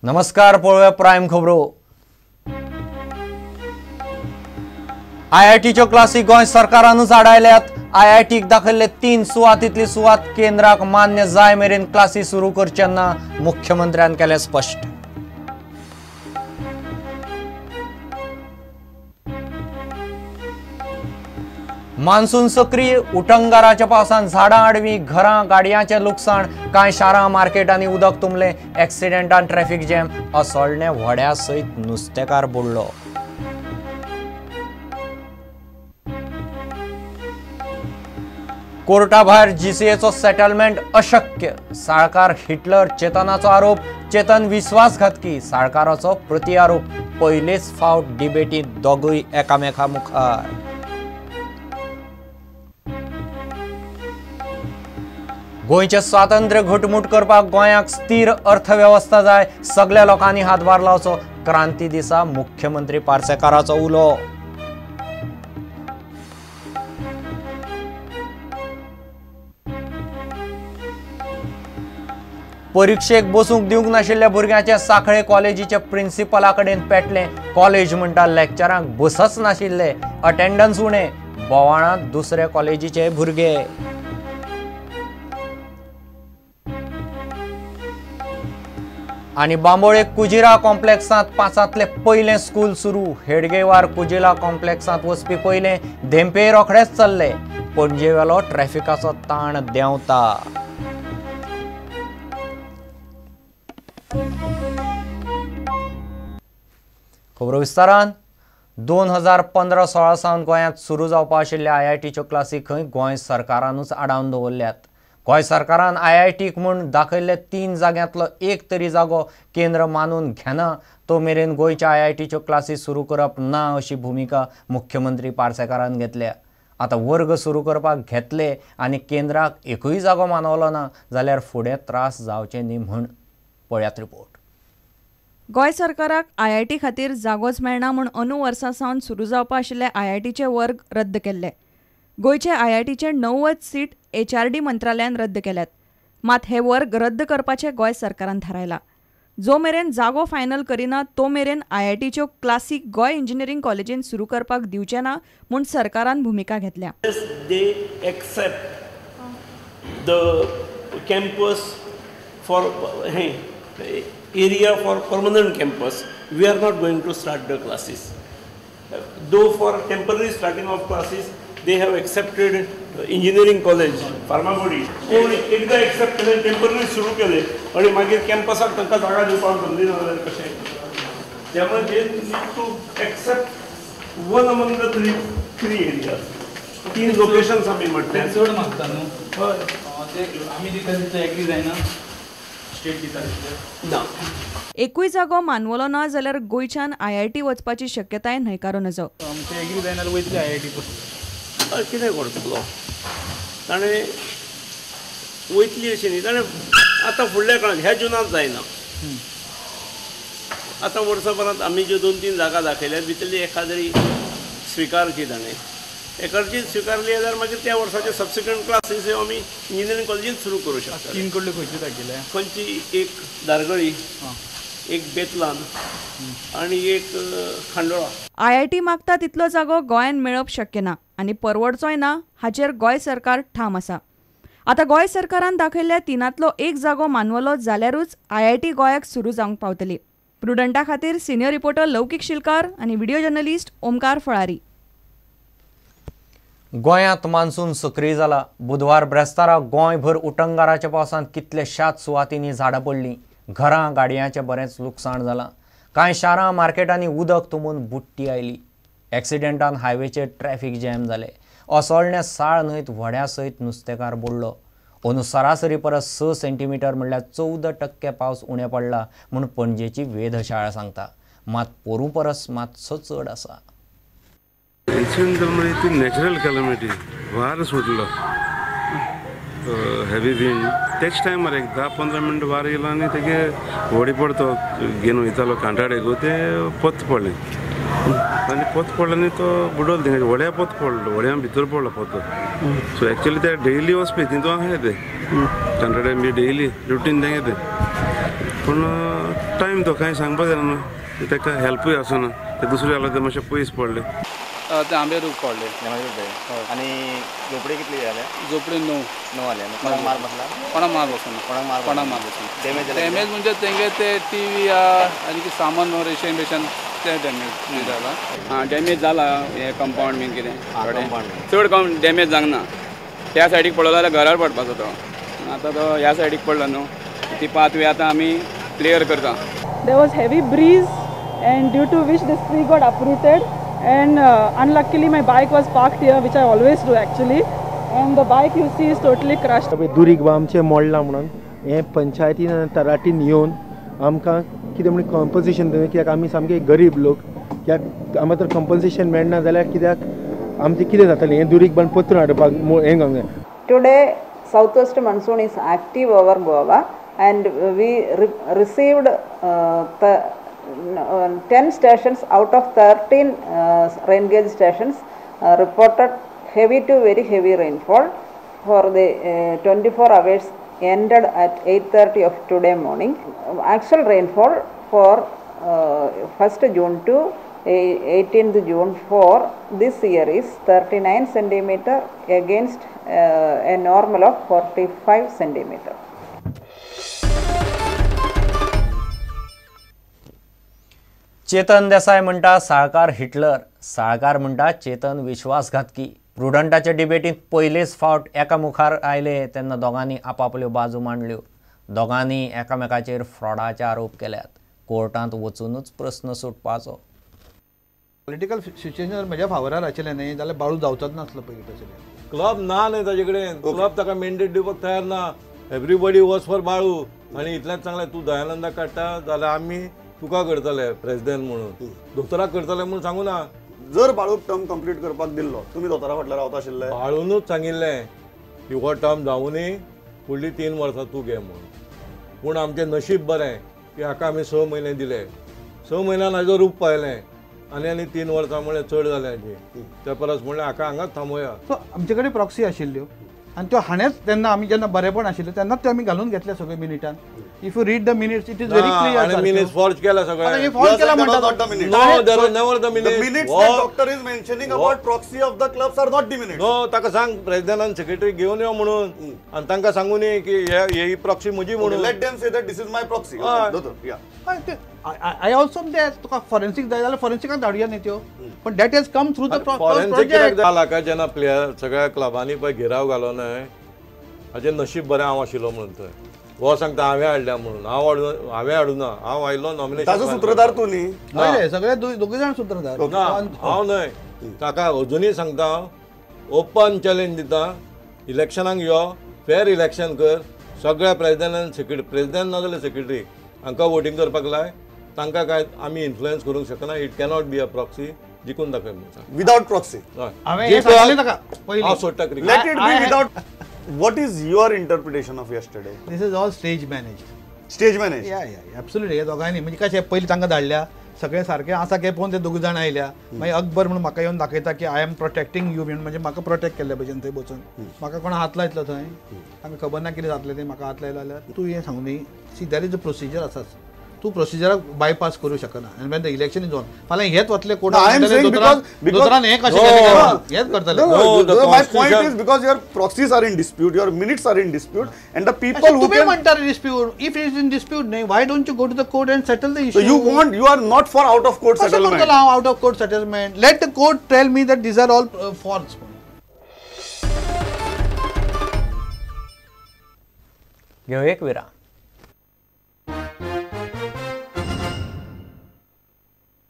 नमस्कार, पळोवया प्रायम खबरो। आयआयटीच्यो क्लासी गोंय सरकारानूच आडायल्यात। आयआयटीक दाखयल्ले 3 सुवातींतली सुवात केंद्राक मान्य जाय मेरेन क्लासी सुरू करचे ना, मुख्यमंत्र्यान केले स्पष्ट। मान्सून सक्रिय, उटंगाराच्या पावसान झाडां आडवी, घरां गाडयांचे लुकसाण, कांय शारां मार्केटांनी उदक तुंबले, एक्सिडेंटान ट्रॅफिक जॅम, असोळणे व्हड्या सयत नुस्तेकार बुडलो। कोर्टा भायर जीसीएचो सेटलमेंट अशक्य, साळकार हिटलर चेतनाचो आरोप, चेतन विश्वासघातकी, साळकाराचो प्रतिआरोप। पयलेच फावट डिबेटींत दोगूय एकामेका मुखार। गोंयचे स्वातंत्र्य घटमूट करपाक गोंयाक स्थिर अर्थव्यवस्था जाय, सगळ्या लोकांनी हातभार लावचो, क्रांती दिसा मुख्यमंत्री पार्सेकाराचो उलो। परीक्षेक बसूंक दिवंक नाशिल्ल्या भुरग्यांचे सांखळे कॉलेजीच्या प्रिन्सिपला कडेन पेटले। कॉलेज म्हणटा लेक्चरांक बसच नाशिल्ले, अटेंडन्स उणे, बोवाळांत दुसरे कॉलेजीचे भुरगे। आनी बांबोळे कुजिरा कॉम्प्लेक्सांत 5तले पयले स्कूल सुरू। हेडगेवार कुजिरा कॉम्प्लेक्सांत वचपी पयले धेंपे रोखडेच चल्ले। पणजेवेलो ट्रॅफिकाचो ताण देंवता। खबरो विस्तारान। 2015-16 सावन गोंयांत सुरू जावपा आशिल्ल्या आयआयटीच्यो क्लासी खंय गोंय सरकारानूच आडावन दवरल्यात। गोंय सरकारान आयआयटीक म्हूण दाखयल्ले 3 जाग्यांतलो एक तरी जागो केंद्र मानून घेना, तो मेरेन गोंयच्या आयआयटीच्यो क्लासी सुरू करप ना अशी भुमिका मुख्यमंत्री पार्सेकारान घेतल्या। आतां वर्ग सुरू करपाक घेतले आनी केंद्राक एकूय जागो मानवलो ना जाल्यार फुडें त्रास जावचे न्ही म्हूण पळयात रिपोर्ट। गोंय सरकाराक आयआयटी खातीर जागोच मेळना म्हूण अंदू वर्सां सावन सुरू जावपा आशिल्ले आयआयटीचे वर्ग रद्द केल्ले। गोंयचे आयआयटीचे 90 सीट एचआरडी मंत्रालयान रद्द केल्यात। मात हे वर्ग रद्द करपाचे गोंय सरकारान थारायला। जो मेरेन जागो फायनल करिना तो मेरेन आयआयटीच्यो क्लासी गोंय इंजिनियरिंग कॉलेजीन सुरू करपाक दिवचे ना म्हूण सरकारान भुमिका घेतल्या। They accept the campus for area for permanent campus. We are not going to start the classes. Though for temporary starting of classes, they have accepted engineering college, pharma body. एकदा accept केले, temporary सुरू केले आणि मागीर कॅम्पसाक तांकां जागा दिवपाक संदी ना जाल्यार कशें? त्यामुळे they need to accept one among the three areas. 3 locations आमी म्हणटा चड मागता न्हू हय ते आमी दिता एग्री जायना स्टेट दिता ना। एकूय जागो मानवलो ना जाल्यार गोंयच्यान आयआयटी वचपाची शक्यताय न्हयकारो नजो। आमचे एग्री जायना वयतली आयआयटी कितें करतलो ताणें वयतली अशी न्ही, ताणें आतां फुडल्या काळांत ह्या जुनांत जायना। आतां वर्साभरांत आमी ज्यो 2-3 जागा दाखयल्यात भितरली एखादी स्विकारची ताणें एकडची स्विकारली जाल्यार मागीर त्या वर्साचे सबसिक्वंट क्लासीस आमी इंजिनियरिंग कॉलेजीन सुरू करूं शकता। 3 कडले खंयची दाखयल्या? खंयची एक दारगळी, एक बेतलान आणि एक खांडोळा। आयआयटी मागता तितलो जागो गोंयान मेळप शक्य ना आनी परवडचोय ना हाचेर गोंय सरकार ठाम आसा। आतां गोंय सरकारान दाखयल्ल्या 3तलो एक जागो मानवलो जाल्यारूच आयआयटी गोंयाक सुरू जावंक पावतली। प्रुडंटा खातीर सिनियर रिपोर्टर लौकीक शिलकार आनी व्हिडिओ जर्नलिस्ट ओमकार फळारी। गोंयांत मान्सून सक्रिय जाला। बुधवार ब्रेस्तारा गोंयभर उटंगाराच्या पावसान कितलेशाच सुवातींनी झाडां पडलीं, घरां गाडयांचें बरेंच लुकसाण जालां। कांय शारां मार्केटांनी उदक तुंबून बुट्टी आयली। एक्सिडेंटान हायवेचेर ट्रॅफिक जॅम जाले। असोळणे साळ न्हंयत व्हड्या सयत नुस्तेकार बुडलो। अंदू सरासरी परस 6 सेंटीमीटर म्हणल्यार 14% पावस उणें पडला म्हूण पणजेची वेधशाळा सांगता। मात पोरूं परस मातसो चड आसा। ती नॅचरल कॅलॅमिटी वार सुटलो हेवी विंड तेच टायमार एक 10-15 मिनट वार येयलो आनी तेगे व्हडी पडतो घेवन वयतालो कांटाडेक ते पोत पडलें आनी पोत पडलो आनी तो बुडोलो थिंगा व्हड्या पोत पडलो व्हड्या भितर पडलो पोत सो एक्चुअली ते डेली वचपी तितून आहाय ते कांटाडे बी डेली रुटीन तेंगे ते पूण टायम तो कांय सांगपाक जायना न्हू ताका हेल्पूय आसना ते दुसरे जाल्यार ते मातशें पयस पडले ते आंबे रूख पडले आणि झोपडी कितली जाल्या झोपडी णव जाल्या कोणाक मार बसला कोणाक मार बसून कोणाक मार बसून डॅमेज म्हणजे तेंगे ते TV आनी सामान रेशन ते डॅमेज जाला डॅमेज जाला हे कंपाऊंड बीन कितें चड डॅमेज जावंक ना त्या सायडीक पडलो जाल्यार घरार पडपाचो तो आतां तो ह्या सायडीक पडलो न्हू ती पाथवे आतां आमी क्लियर करता. There was heavy breeze and due to which this tree got uprooted and unluckily my bike was parked here, which I always do actually, and the bike you see is totally crushed. दुरीक बा आमचे मोडला म्हणून हे पंचायतीन आनी तराटीन येवन आमकां कितें म्हण कंपन्सेशन दिलें कित्याक आमी सामके गरीब लोक कित्याक आमकां तर कंपन्सेशन मेळना जाल्यार कित्याक आमचें कितें जातलें हें दुरीक बान पत्रून हाडपाक हें गावना. Today southwest monsoon is active over Goa and we received 10 stations out of 13 rain gauge stations reported heavy to very heavy rainfall for the 24 hours ended at 8:30 of today morning. Actual rainfall for 1st June to 18th June for this year is 39 centimeter against a normal of 45 centimeter. Chetan देसाय म्हणटा Salkar Hitler, Salkar म्हणटा चेतन विश्वासघातकी. प्रुडंटाच्या डिबेटींत पयलेच फावट एका मुखार आयले तेन्ना दोगांनी आपापल्यो बाजू मांडल्यो. दोगांनी एकामेकाचेर फ्रॉडाचे आरोप केल्यात. कोर्टांत वचूनच प्रस्न सुटपाचो. पॉलिटिकल सिच्युएशन म्हज्या फावरार आशिल्लें न्ही जाल्यार बाळू जावचोच नासलो पयलीं तशें. क्लब ना न्ही ताजे कडेन क्लब ताका मेंडेट दिवपाक तयार ना. एवरीबडी वॉज फॉर बाळू आनी इतलेंच सांगलें तूं दयानंदाक काडटा जाल्यार आमी तुका करतले प्रेसिडेंट म्हणून दोतोराक करतले म्हणून सांगू ना. जर बाळूक टर्म कंप्लीट करपाक दिल्लो तुमी दोतोरा फाटल्यान रावता आशिल्ले. बाळूनच सांगिल्लें की हो टर्म जावूनय फुडलीं 3 वर्सां तूं घे म्हणून. पूण आमचें नशीब बरें की हाका आमी 6 म्हयने दिले. 6 म्हयन्यान हाजो रूप पायलें आनी 3 वर्सां म्हणलें चड जालें हाजी. त्या परस म्हणलें हाका हांगाच थांबोया. सो आमचे कडेन प्रॉक्सी आशिल्ल्यो आनी त्यो हाणेंच तेन्ना आमी जेन्ना बरेपण आशिल्लें तेन्नाच त्यो आमी घालून घेतले सगळे मिनिटान. If you read the minutes it is very clear. Minutes forge केला सगळे. फॉर्ज केला म्हणटा no there are never the minutes. Minutes the doctor is mentioning about proxy of the clubs are not the minutes. No ताका सांग प्रेसिडेंटान secretary घेवन यो म्हणून आनी तांकां सांगून की ही प्रॉक्सी म्हजी म्हणून. Let them say that this is my proxy. I also that Tuka forensic जाय जाल्यार फॉरेन्सिकाक धाडुया न्ही त्यो. पण that has come through the forensic लाका जेन्ना प्लेयर सगळ्या क्लबांनी पळय घेराव घालो न्हय हाजें नशीब बरें हांव आशिल्लो म्हणून थंय. हो सांगता हांवें हाडल्या म्हणून. हांवें हाडूना. हांव आयलो नॉमिनेशन. ताजो सूत्रधार तूं न्ही. सगळे दोगूय जाण सूत्रधार. हांव न्हय. ताका अजुनूय सांगता ओपन चॅलेंज दिता इलेक्शनाक यो फेर इलेक्शन कर. सगळ्या प्रेसिडेंट सेक्रेटरी प्रेसिडेंट ना जाल्यार सेक्रेटरी हांकां वोटींग करपाक लाय. तांकां काय आमी इन्फ्लुएन्स करूंक शकना. It cannot be a proxy. जिखून दाखय म्हणून विदाउट प्रॉक्सी. हांव सोडटा cricket. Let it be without. What is your interpretation of yesterday? This is all stage managed. Stage managed? Yeah, absolutely. हे दोगांनी म्हणजे कशें पयलीं तांकां धाडल्या सगळें सारकें आसा काय पळोवन ते दोग जाण आयल्या. मागीर अकबर म्हणून म्हाका येवन दाखयता की आय एम प्रोटेक्टिंग यू म्हणून म्हणजे म्हाका प्रोटेक्ट केल्ले भशेन थंय बसून. म्हाका कोणा हात लायतलो थंय. तांकां खबर ना कितें जातलें तें. म्हाका हात लायलो जाल्यार तूं हें सांगून न्ही सी दॅर इज अ प्रोसिजर आसाच. तू प्रोसिजराक बायपास करू शकना. आनी when the election is on फाल्यां हेच वतले कोर्टान दोतोरान हें कशें केलें हेच करतले. My point is because your proxies are in dispute, your minutes are in dispute, and the people who can म्हणटा dispute. If it is in dispute, why don't you go to the court and settle the issue? So you are not for out of court settlement. Out of court settlement. Let the court tell me that these are all false. घेऊ एक विराम.